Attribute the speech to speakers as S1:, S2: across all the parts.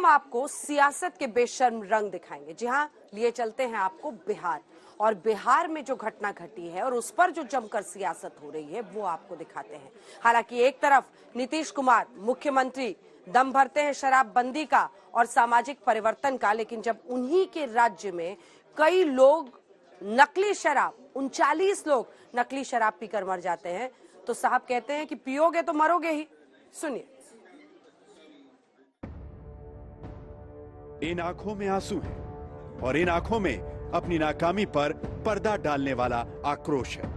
S1: आपको सियासत के बेशर्म रंग दिखाएंगे। जी हाँ, लिए चलते हैं आपको बिहार, और बिहार में जो घटना घटी है और उस पर जो जमकर सियासत हो रही है वो आपको दिखाते हैं। हालांकि एक तरफ नीतीश कुमार मुख्यमंत्री दम भरते हैं शराबबंदी का और सामाजिक परिवर्तन का, लेकिन जब उन्हीं के राज्य में कई लोग नकली शराब, 39 लोग नकली शराब पीकर मर जाते हैं, तो साहब कहते हैं कि पियोगे तो मरोगे ही। सुनिए।
S2: इन आंखों में आंसू है और इन आंखों में अपनी नाकामी पर पर्दा डालने वाला आक्रोश है।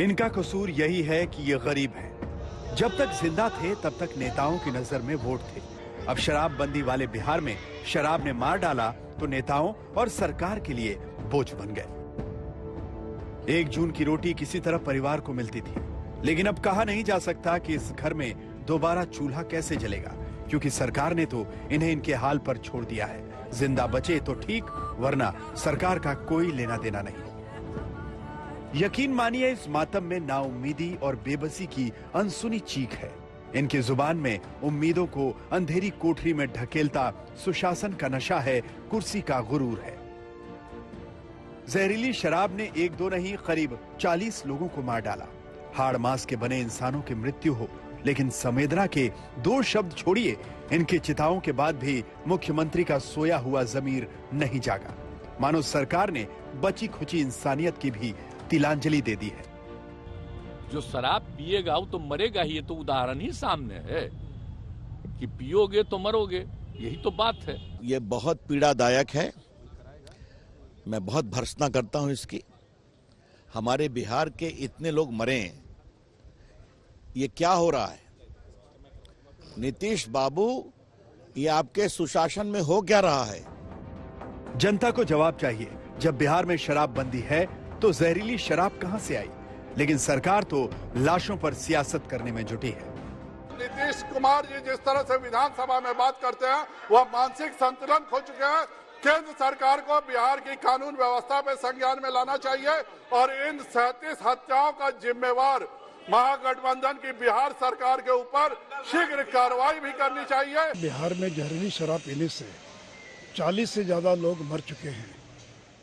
S2: इनका कसूर यही है कि ये गरीब हैं। जब तक जिंदा थे तब तक नेताओं की नजर में वोट थे। अब शराबबंदी वाले बिहार में शराब ने मार डाला तो नेताओं और सरकार के लिए बोझ बन गए। 1 जून की रोटी किसी तरह परिवार को मिलती थी, लेकिन अब कहा नहीं जा सकता कि इस घर में दोबारा चूल्हा कैसे जलेगा, क्योंकि सरकार ने तो इन्हें इनके हाल पर छोड़ दिया है। जिंदा बचे तो ठीक, वरना सरकार का कोई लेना देना नहीं। यकीन मानिए, इस मातम में नाउम्मीदी और बेबसी की अनसुनी चीख है। इनकी जुबान में उम्मीदों को अंधेरी कोठरी में ढकेलता सुशासन का नशा है, कुर्सी का गुरूर है। जहरीली शराब ने 1-2 नहीं, करीब 40 लोगों को मार डाला। हाड़ मांस के बने इंसानों की मृत्यु हो, लेकिन संवेदना के 2 शब्द छोड़िए, इनके चिताओं के बाद भी मुख्यमंत्री का सोया हुआ जमीर नहीं जागा। मानो सरकार ने बची खुची इंसानियत की भी तिलांजलि दे दी है।
S3: जो शराब पिएगा वो तो मरेगा ही, ये तो उदाहरण ही सामने है कि पियोगे तो मरोगे, यही तो बात है।
S4: ये बहुत पीड़ादायक है, मैं बहुत भर्त्सना करता हूं इसकी। हमारे बिहार के इतने लोग मरे, ये क्या हो रहा है? नीतीश बाबू, ये आपके सुशासन में हो क्या रहा है?
S2: जनता को जवाब चाहिए। जब बिहार में शराबबंदी है तो जहरीली शराब कहां से आई? लेकिन सरकार तो लाशों पर सियासत करने में जुटी है।
S5: नीतीश कुमार जी जिस तरह से विधानसभा में बात करते हैं वह मानसिक संतुलन खो चुके हैं। केंद्र सरकार को बिहार की कानून व्यवस्था पे संज्ञान में लाना चाहिए और इन 37 हत्याओं का जिम्मेवार महागठबंधन की बिहार सरकार के ऊपर शीघ्र कार्रवाई भी करनी चाहिए।
S6: बिहार में जहरीली शराब पीने से 40 से ज्यादा लोग मर चुके हैं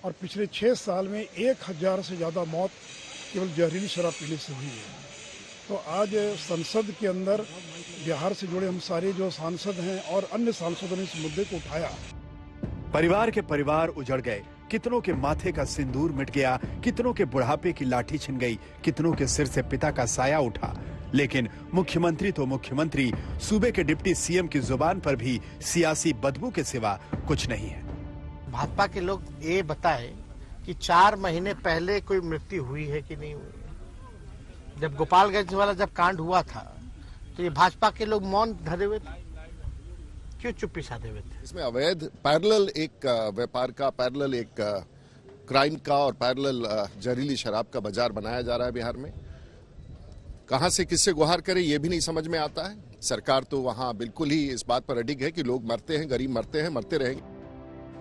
S6: और पिछले 6 साल में 1000 से ज्यादा मौत केवल जहरीली शराब पीने से हुई है। तो आज संसद के अंदर बिहार से जुड़े हम सारे जो सांसद हैं और अन्य सांसदों ने इस मुद्दे को उठाया।
S2: परिवार के परिवार उजड़ गए, कितनों के माथे का सिंदूर मिट गया, कितनों के बुढ़ापे की लाठी छिन गई, कितनों के सिर से पिता का साया उठा। लेकिन मुख्यमंत्री तो मुख्यमंत्री, सूबे के डिप्टी सीएम की जुबान पर भी सियासी बदबू के सिवा कुछ नहीं है।
S7: भाजपा के लोग ये बताए कि 4 महीने पहले कोई मृत्यु हुई है कि नहीं हुई। जब गोपालगंज वाला जब कांड हुआ था तो ये भाजपा के लोग मौन धरे हुए थे, क्यों चुप्पी साधे हुए थे?
S8: इसमें अवैध पैरेलल एक व्यापार का, पैरेलल एक क्राइम का और पैरेलल जहरीली शराब का बाजार बनाया जा रहा है बिहार में। कहां से किससे गुहार करे ये भी नहीं समझ में आता है। सरकार तो वहां बिल्कुल ही इस बात पर अडिग है कि लोग मरते हैं, गरीब मरते हैं, मरते रहेंगे।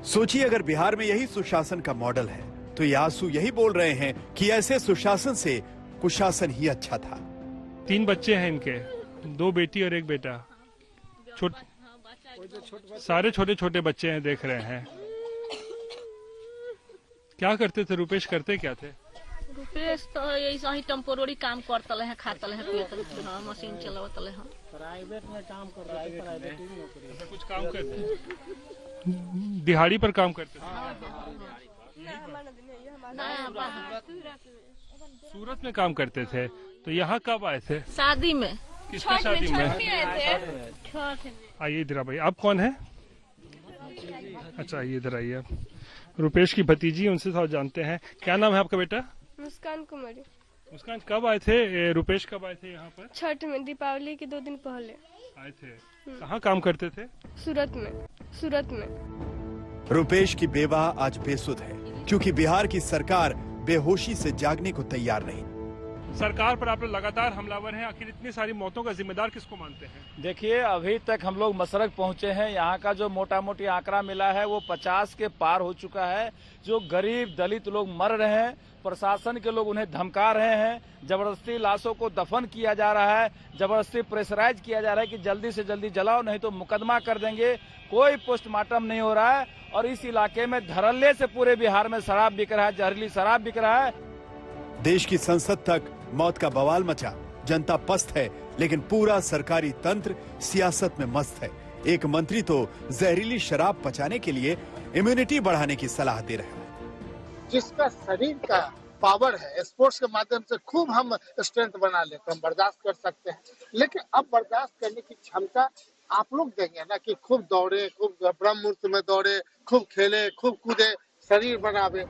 S2: सोचिए, अगर बिहार में यही सुशासन का मॉडल है तो ये आंसू यही बोल रहे हैं कि ऐसे सुशासन से कुशासन ही अच्छा था।
S9: 3 बच्चे हैं इनके, 2 बेटी और 1 बेटा। सारे छोटे छोटे बच्चे हैं, देख रहे हैं। क्या करते थे रुपेश? करते क्या थे?
S10: रुपेश तो ऐसा ही टेम्पोररी काम करते हैं, खाते हैं, पीते हैं, मशीन चलाते हैं।
S7: प्राइवेट में काम करते हैं, प्राइवेट में नौकरी।
S9: कुछ काम करते, दिहाड़ी पर काम करते थे। सूरत में काम करते थे। तो यहाँ कब आए थे?
S10: शादी में।
S9: किसकी शादी में? आइए इधर भाई। आप कौन है? अच्छा, आइए इधर आइए। रुपेश की भतीजी, उनसे थोड़ा जानते हैं। क्या नाम है आपका बेटा?
S11: मुस्कान कुमारी।
S9: मुस्कान, कब आए थे? रुपेश कब आए थे यहाँ पर?
S11: छठ में, दीपावली के 2 दिन पहले
S9: आए थे। कहाँ काम करते थे?
S11: सूरत में।
S2: रुपेश की बेवा आज बेसुध है क्योंकि बिहार की सरकार बेहोशी से जागने को तैयार नहीं।
S9: सरकार पर आप लोग लगातार हमलावर हैं, आखिर इतनी सारी मौतों का जिम्मेदार किसको मानते हैं?
S12: देखिए, अभी तक हम लोग मसरक पहुंचे हैं। यहाँ का जो मोटा मोटी आंकड़ा मिला है वो 50 के पार हो चुका है। जो गरीब दलित लोग मर रहे हैं, प्रशासन के लोग उन्हें धमका रहे हैं, जबरदस्ती लाशों को दफन किया जा रहा है, जबरदस्ती प्रेशराइज किया जा रहा है कि जल्दी से जल्दी जलाओ नहीं तो मुकदमा कर देंगे। कोई पोस्टमार्टम नहीं हो रहा है और इस इलाके में धड़ल्ले से पूरे बिहार में शराब बिक रहा है, जहरीली शराब बिक रहा है।
S2: देश की संसद तक मौत का बवाल मचा, जनता पस्त है, लेकिन पूरा सरकारी तंत्र सियासत में मस्त है। एक मंत्री तो जहरीली शराब पचाने के लिए इम्यूनिटी बढ़ाने की सलाह दे रहे हैं।
S7: जिसका शरीर का पावर है, स्पोर्ट्स के माध्यम से खूब हम स्ट्रेंथ बना लेते हैं, बर्दाश्त कर सकते हैं, लेकिन अब बर्दाश्त करने की क्षमता आप लोग देंगे ना कि खूब दौड़े, खूब ब्रह्म मुहूर्त में दौड़े, खूब खेले, खूब कूदे, शरीर बनावे।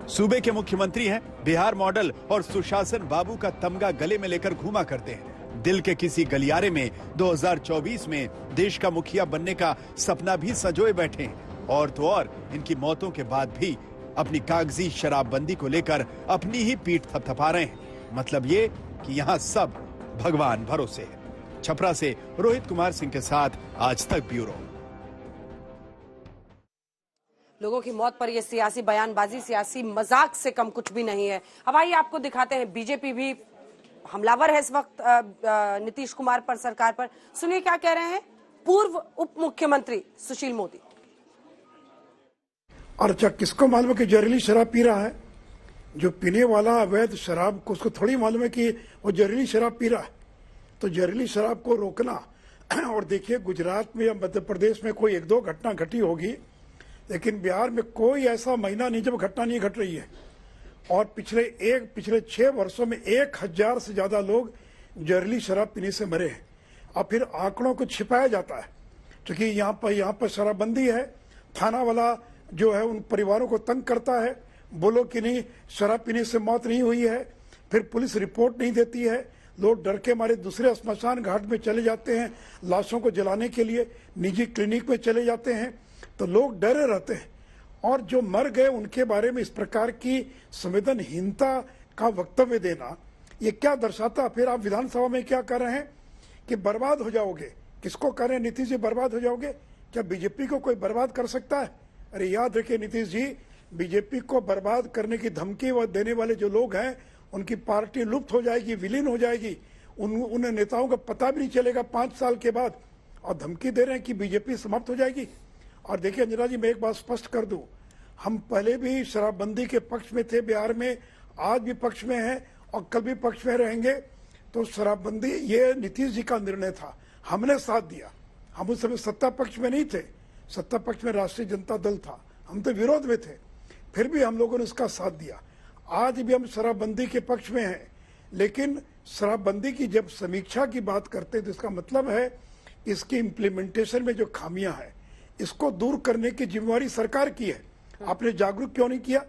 S2: सूबे के मुख्यमंत्री हैं, बिहार मॉडल और सुशासन बाबू का तमगा गले में लेकर घूमा करते हैं। दिल के किसी गलियारे में 2024 में देश का मुखिया बनने का सपना भी संजोए बैठे हैं। और तो और इनकी मौतों के बाद भी अपनी कागजी शराबबंदी को लेकर अपनी ही पीठ थपथपा रहे हैं। मतलब ये कि यहाँ सब भगवान भरोसे है। छपरा से रोहित कुमार सिंह के साथ आज तक ब्यूरो।
S1: लोगों की मौत पर यह सियासी बयानबाजी, सियासी मजाक से कम कुछ भी नहीं है। अब आइए आपको दिखाते हैं, बीजेपी भी हमलावर है इस वक्त नीतीश कुमार पर, सरकार पर। सुनिए क्या कह रहे हैं पूर्व उप मुख्यमंत्री सुशील मोदी।
S6: और अच्छा, किसको मालूम है कि जहरीली शराब पी रहा है? जो पीने वाला अवैध शराब को, उसको थोड़ी मालूम है कि वो जहरीली शराब पी रहा है। तो जहरीली शराब को रोकना, और देखिए गुजरात में या मध्य प्रदेश में कोई 1-2 घटना घटी होगी, लेकिन बिहार में कोई ऐसा महीना नहीं जब घटना नहीं घट रही है। और पिछले 6 वर्षों में 1000 से ज्यादा लोग जहरीली शराब पीने से मरे हैं। और फिर आंकड़ों को छिपाया जाता है, क्योंकि यहाँ पर शराबबंदी है। थाना वाला जो है उन परिवारों को तंग करता है, बोलो कि नहीं शराब पीने से मौत नहीं हुई है। फिर पुलिस रिपोर्ट नहीं देती है, लोग डर के मारे दूसरे स्मशान घाट में चले जाते हैं लाशों को जलाने के लिए, निजी क्लिनिक में चले जाते हैं। तो लोग डरे रहते हैं। और जो मर गए उनके बारे में इस प्रकार की संवेदनहीनता का वक्तव्य देना, ये क्या दर्शाता? फिर आप विधानसभा में क्या कर रहे हैं कि बर्बाद हो जाओगे। किसको कह रहे हैं नीतीश जी बर्बाद हो जाओगे? क्या बीजेपी को कोई बर्बाद कर सकता है? अरे याद रखिए नीतीश जी, बीजेपी को बर्बाद करने की धमकी देने वाले जो लोग हैं उनकी पार्टी लुप्त हो जाएगी, विलीन हो जाएगी। उन नेताओं का पता भी नहीं चलेगा 5 साल के बाद। और धमकी दे रहे हैं कि बीजेपी समाप्त हो जाएगी। और देखिए अंजना जी, मैं एक बात स्पष्ट कर दूं, हम पहले भी शराबबंदी के पक्ष में थे बिहार में, आज भी पक्ष में हैं और कल भी पक्ष में रहेंगे। तो शराबबंदी ये नीतीश जी का निर्णय था, हमने साथ दिया। हम उस समय सत्ता पक्ष में नहीं थे, सत्ता पक्ष में राष्ट्रीय जनता दल था, हम तो विरोध में थे, फिर भी हम लोगों ने उसका साथ दिया। आज भी हम शराबबंदी के पक्ष में हैं, लेकिन शराबबंदी की जब समीक्षा की बात करते हैं तो इसका मतलब है इसकी इम्प्लीमेंटेशन में जो खामियां हैं इसको दूर करने की जिम्मेवारी सरकार की है। आपने जागरूक क्यों नहीं किया?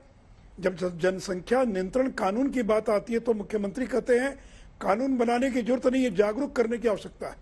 S6: जब जनसंख्या नियंत्रण कानून की बात आती है तो मुख्यमंत्री कहते हैं कानून बनाने की जरूरत नहीं है, जागरूक करने की आवश्यकता है।